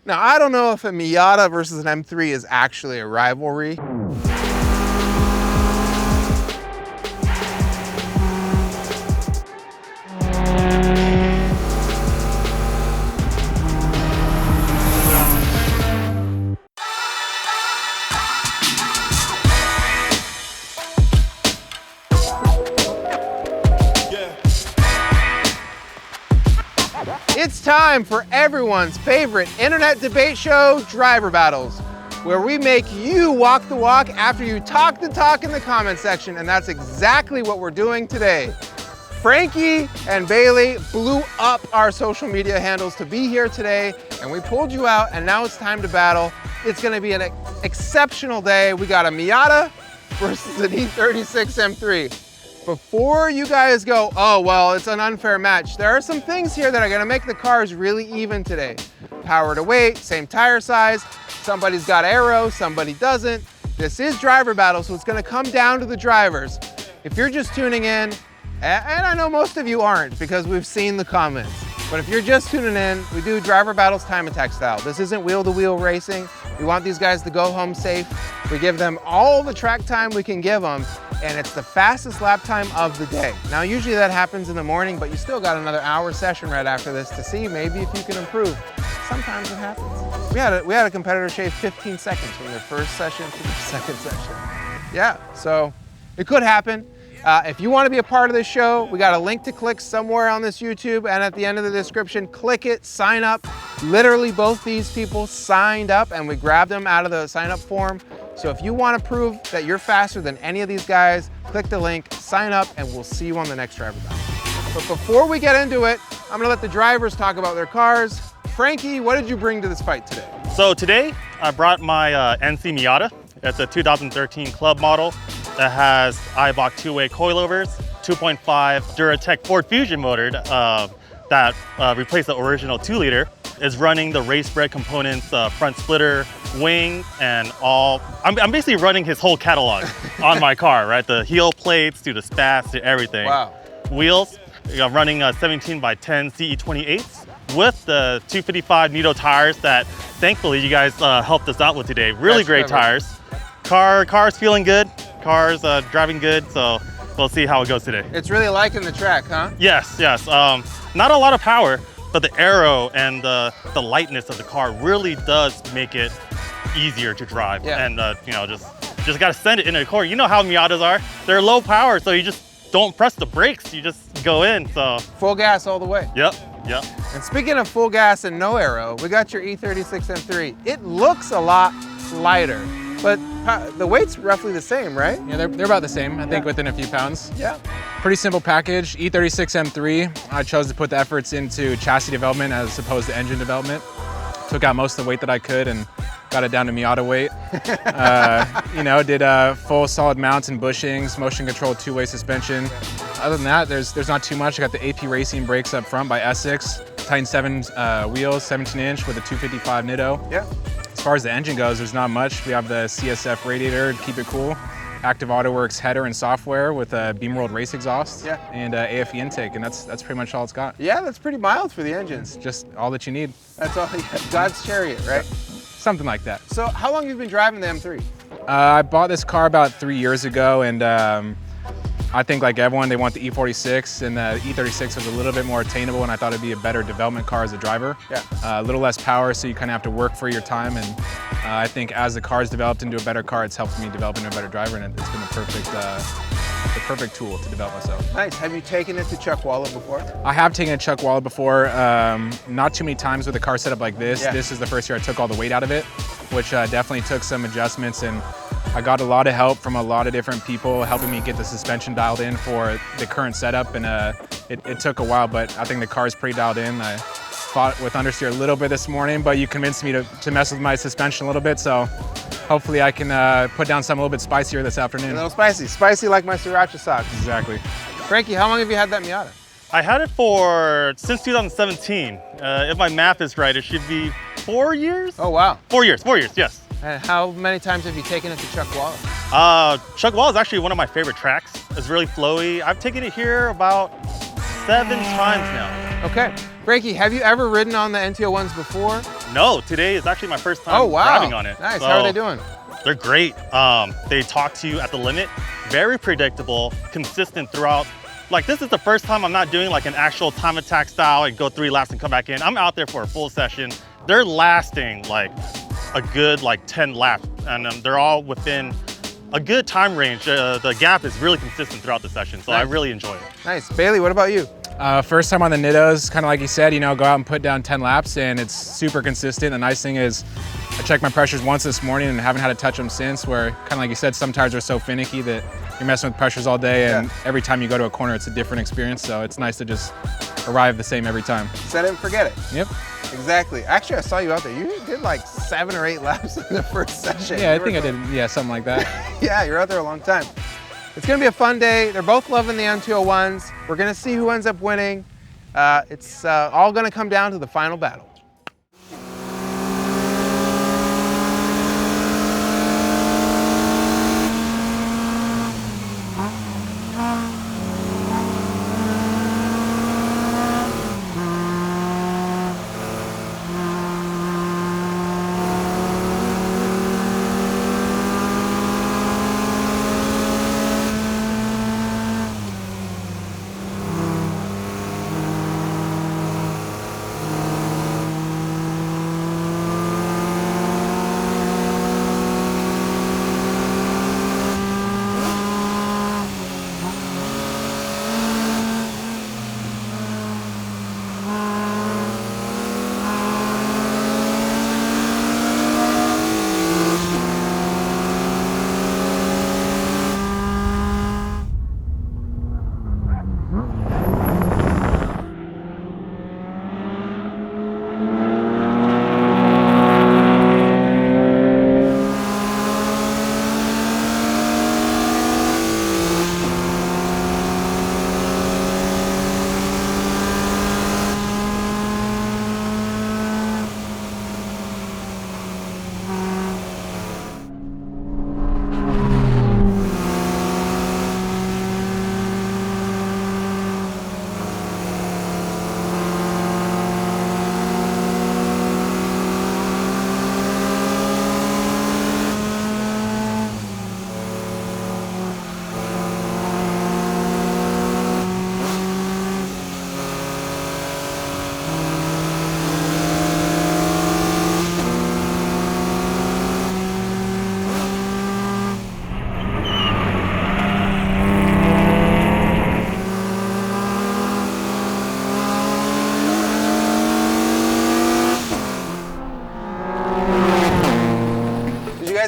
Now, I don't know if a Miata versus an M3 is actually a rivalry. It's time for everyone's favorite internet debate show, Driver Battles, where we make you walk the walk after you talk the talk in the comment section, and that's exactly what we're doing today. Frankie and Bailey blew up our social media handles to be here today, and we pulled you out, and now it's time to battle. It's gonna be an exceptional day. We got a Miata versus an E36 M3. Before you guys go, oh, well, it's an unfair match, there are some things here that are gonna make the cars really even today. Power to weight, same tire size, somebody's got aero, somebody doesn't. This is Driver Battle, so it's gonna come down to the drivers. If you're just tuning in, and I know most of you aren't because we've seen the comments, but if you're just tuning in, we do Driver Battles time attack style. This isn't wheel-to-wheel racing. We want these guys to go home safe. We give them all the track time we can give them, and it's the fastest lap time of the day. Now, usually that happens in the morning, but you still got another hour session right after this to see maybe if you can improve. Sometimes it happens. We had a competitor shave 15 seconds from their first session to their second session. Yeah, so it could happen. If you want to be a part of this show, we got a link to click somewhere on this YouTube, and at the end of the description, click it, sign up. Literally both these people signed up, and we grabbed them out of the sign up form. So if you want to prove that you're faster than any of these guys, click the link, sign up, and we'll see you on the next Driver Battle. But before we get into it, I'm gonna let the drivers talk about their cars. Frankie, what did you bring to this fight today? So today, I brought my NC Miata. It's a 2013 club model that has Eibach two-way coilovers, 2.5 Duratec Ford Fusion motor that replaced the original 2-liter. Is running the race bred components, front splitter, wing, and all. I'm basically running his whole catalog on my car, right? The heel plates to the spats to everything. Wow. Wheels, running 17 by 10 CE28s with the 255 Nitto tires that thankfully you guys helped us out with today. Really great tires. Car's feeling good. Car's driving good, so we'll see how it goes today. It's really liking the track, huh? Yes. Not a lot of power, but the aero and the lightness of the car really does make it easier to drive. Yeah. And just gotta send it into the corner. You know how Miatas are. They're low power, so you just don't press the brakes. You just go in, so. Full gas all the way. Yep. And speaking of full gas and no aero, we got your E36 M3. It looks a lot lighter, but the weight's roughly the same, right? Yeah, they're about the same, I think, within a few pounds. Yeah. Pretty simple package. E36 M3, I chose to put the efforts into chassis development as opposed to engine development. Took out most of the weight that I could and got it down to Miata weight. Did full solid mounts and bushings, motion controlled two-way suspension. Other than that, there's not too much. I got the AP Racing brakes up front by Essex, Titan7 wheels, 17-inch with a 255 Nitto. Yeah. As far as the engine goes, there's not much. We have the CSF radiator to keep it cool. Active AutoWorks header and software with a Beam World race exhaust, and AFE intake, and that's pretty much all it's got. Yeah, that's pretty mild for the engines. Just all that you need. That's all. God's chariot, right? Something like that. So how long have you been driving the M3? I bought this car about 3 years ago, and I think like everyone, they want the E46, and the E36 was a little bit more attainable, and I thought it'd be a better development car as a driver. Yeah. A little less power, so you kind of have to work for your time, and I think as the car's developed into a better car, it's helped me develop into a better driver, and it's been the perfect tool to develop myself. Nice. Have you taken it to Chuckwalla before? I have taken it to Chuckwalla before, not too many times with a car set up like this. Yeah. This is the first year I took all the weight out of it, which definitely took some adjustments, and I got a lot of help from a lot of different people helping me get the suspension dialed in for the current setup, and it took a while, but I think the car is pretty dialed in. I fought with understeer a little bit this morning, but you convinced me to mess with my suspension a little bit, so hopefully I can put down something a little bit spicier this afternoon. A little spicy like my sriracha socks. Exactly. Frankie, how long have you had that Miata? I had it since 2017. If my math is right, it should be 4 years? Oh, wow. 4 years, yes. And how many times have you taken it to Chuckwalla? Chuckwalla is actually one of my favorite tracks. It's really flowy. I've taken it here about 7 times now. Okay. Frankie, have you ever ridden on the NT01s before? No, today is actually my first time driving on it. Nice. So How are they doing? they're great. They talk to you at the limit, very predictable, consistent throughout. Like this is the first time I'm not doing like an actual time attack style and go 3 laps and come back in. I'm out there for a full session. They're lasting like a good like 10 laps, and they're all within a good time range. The gap is really consistent throughout the session, so Nice. I really enjoy it. Nice. Bailey, what about you? First time on the Nittos, kind of like you said, you know, go out and put down 10 laps and it's super consistent. The nice thing is I checked my pressures once this morning and haven't had to touch them since, where kind of like you said, some tires are so finicky that you're messing with pressures all day, and every time you go to a corner, it's a different experience. So it's nice to just arrive the same every time. Set it and forget it. Yep. Exactly. Actually, I saw you out there. You did like 7 or 8 laps in the first session. Yeah, I think I did, yeah, something like that. Yeah, you're out there a long time. It's gonna be a fun day. They're both loving the N201s. We're gonna see who ends up winning. It's all gonna come down to the final battle.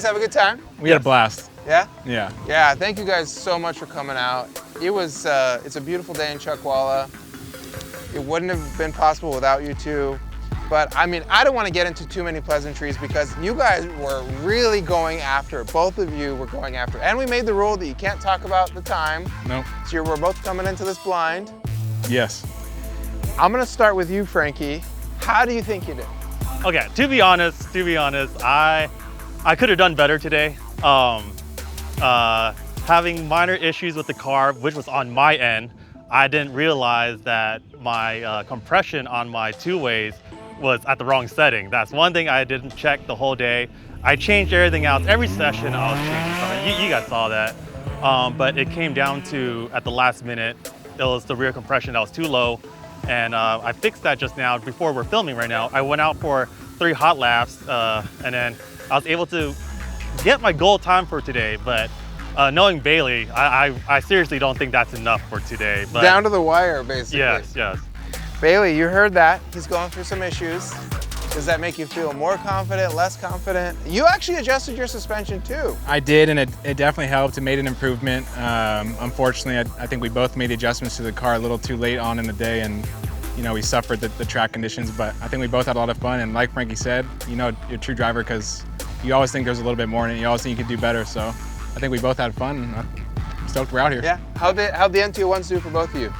Have a good time? We had a blast. Yeah? Yeah. Yeah, thank you guys so much for coming out. It was, it's a beautiful day in Chuckwalla. It wouldn't have been possible without you two. But I mean, I don't want to get into too many pleasantries because you guys were really going after it. Both of you were going after it. And we made the rule that you can't talk about the time. No. So we're both coming into this blind. Yes. I'm gonna start with you, Frankie. How do you think you did? Okay, to be honest, I could have done better today. Having minor issues with the car, which was on my end, I didn't realize that my compression on my two-ways was at the wrong setting. That's one thing I didn't check the whole day. I changed everything else. Every session I was changing something. You guys saw that. But it came down to, at the last minute, it was the rear compression that was too low. And I fixed that just now before we're filming right now. I went out for 3 hot laps and then I was able to get my goal time for today, but knowing Bailey, I seriously don't think that's enough for today. But down to the wire, basically. Yes, yes. Bailey, you heard that. He's going through some issues. Does that make you feel more confident, less confident? You actually adjusted your suspension too. I did, and it definitely helped. It made an improvement. Unfortunately, I think we both made the adjustments to the car a little too late on in the day, and you know, we suffered the track conditions, but I think we both had a lot of fun. And like Frankie said, you know, you're a true driver because you always think there's a little bit more in it. You always think you could do better. So I think we both had fun. I'm stoked we're out here. Yeah. How'd the N201s do for both of you?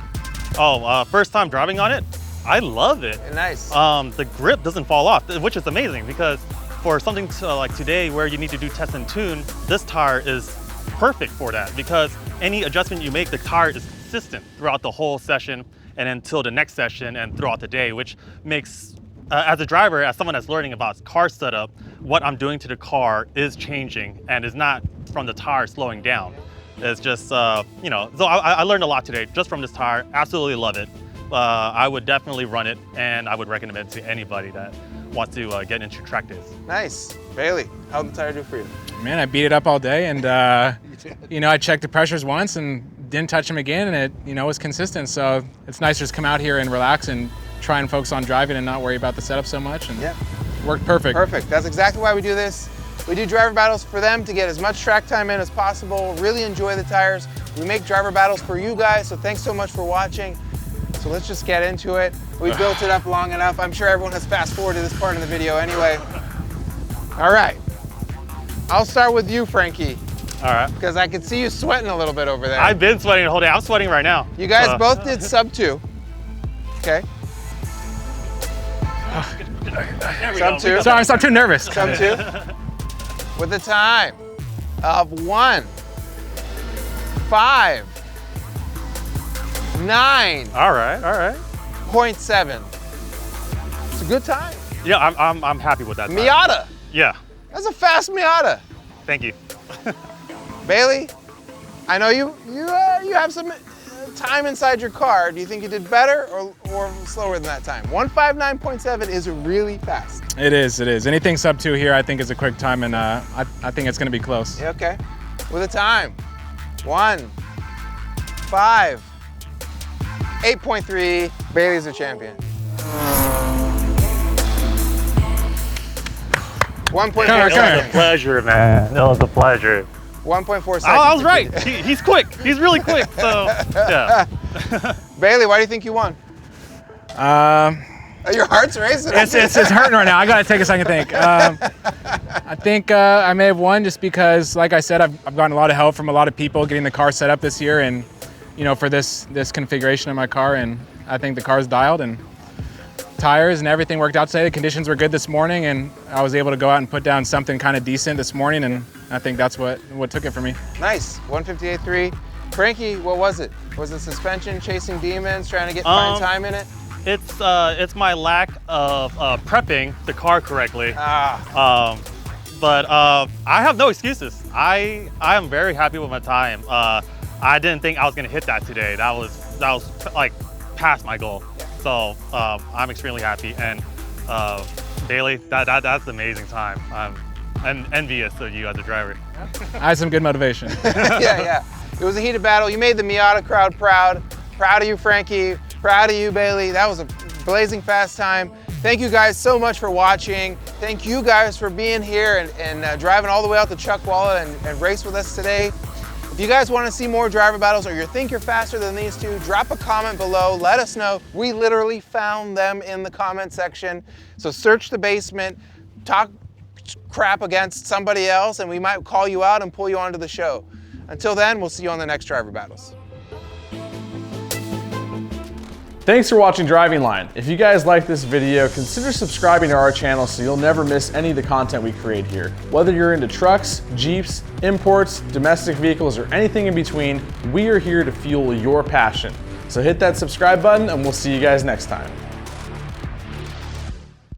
Oh, first time driving on it? I love it. Nice. The grip doesn't fall off, which is amazing because for something like today where you need to do test and tune, this tire is perfect for that because any adjustment you make, the tire is consistent throughout the whole session and until the next session and throughout the day, which makes as a driver, as someone that's learning about car setup, what I'm doing to the car is changing and is not from the tire slowing down. It's just, you know, so I learned a lot today just from this tire. Absolutely love it. I would definitely run it, and I would recommend it to anybody that wants to get into track days. Nice. Bailey, how'd the tire do for you? Man, I beat it up all day, and you know, I checked the pressures once and didn't touch them again, and it, you know, was consistent. So it's nice to just come out here and relax and try and focus on driving and not worry about the setup so much. And yeah, worked perfect. Perfect. That's exactly why we do this. We do driver battles for them to get as much track time in as possible. Really enjoy the tires. We make driver battles for you guys. So thanks so much for watching. So let's just get into it. We built it up long enough. I'm sure everyone has fast forwarded this part in the video anyway. All right. I'll start with you, Frankie. All right. Because I can see you sweating a little bit over there. I've been sweating the whole day. I'm sweating right now. You guys both did sub 2. Okay. Sub 2. Sorry, I'm too nervous. Sub 2. With a time of 1:05.9. All right. 0.7. It's a good time. Yeah, I'm happy with that time. Miata. Yeah. That's a fast Miata. Thank you. Bailey, I know you have some time inside your car. Do you think you did better or slower than that time? 1:59.7 is really fast. It is. Anything sub 2 here, I think, is a quick time, and I think it's going to be close. Yeah, okay. With a time, 1:05.8.3. Bailey's a champion. 1.4 Come on. It was a pleasure, man. It was a pleasure. 1.4 seconds. I was right. He's quick. He's really quick. So, yeah. Bailey, why do you think you won? Your heart's racing. It's hurting right now. I gotta take a second to think. I think I may have won just because, like I said, I've gotten a lot of help from a lot of people getting the car set up this year, and you know, for this configuration of my car, and I think the car's dialed and tires and everything worked out today. The conditions were good this morning, and I was able to go out and put down something kind of decent this morning, and I think that's what took it for me. Nice. 1:58.3. Frankie, what was it? Was it suspension, chasing demons, trying to get fine time in it? It's my lack of prepping the car correctly. But I have no excuses. I am very happy with my time. I didn't think I was gonna hit that today. That was like past my goal. So I'm extremely happy. And Bailey, that's an amazing time. I'm envious of you as a driver. I had some good motivation. Yeah. It was a heated battle. You made the Miata crowd proud. Proud of you, Frankie. Proud of you, Bailey. That was a blazing fast time. Thank you guys so much for watching. Thank you guys for being here and driving all the way out to Chuckwalla and race with us today. If you guys want to see more driver battles or you think you're faster than these two, drop a comment below. Let us know. We literally found them in the comment section. So search the basement, talk crap against somebody else, and we might call you out and pull you onto the show. Until then, we'll see you on the next driver battles. Thanks for watching Driving Line. If you guys like this video, consider subscribing to our channel so you'll never miss any of the content we create here. Whether you're into trucks, Jeeps, imports, domestic vehicles, or anything in between, we are here to fuel your passion. So hit that subscribe button and we'll see you guys next time.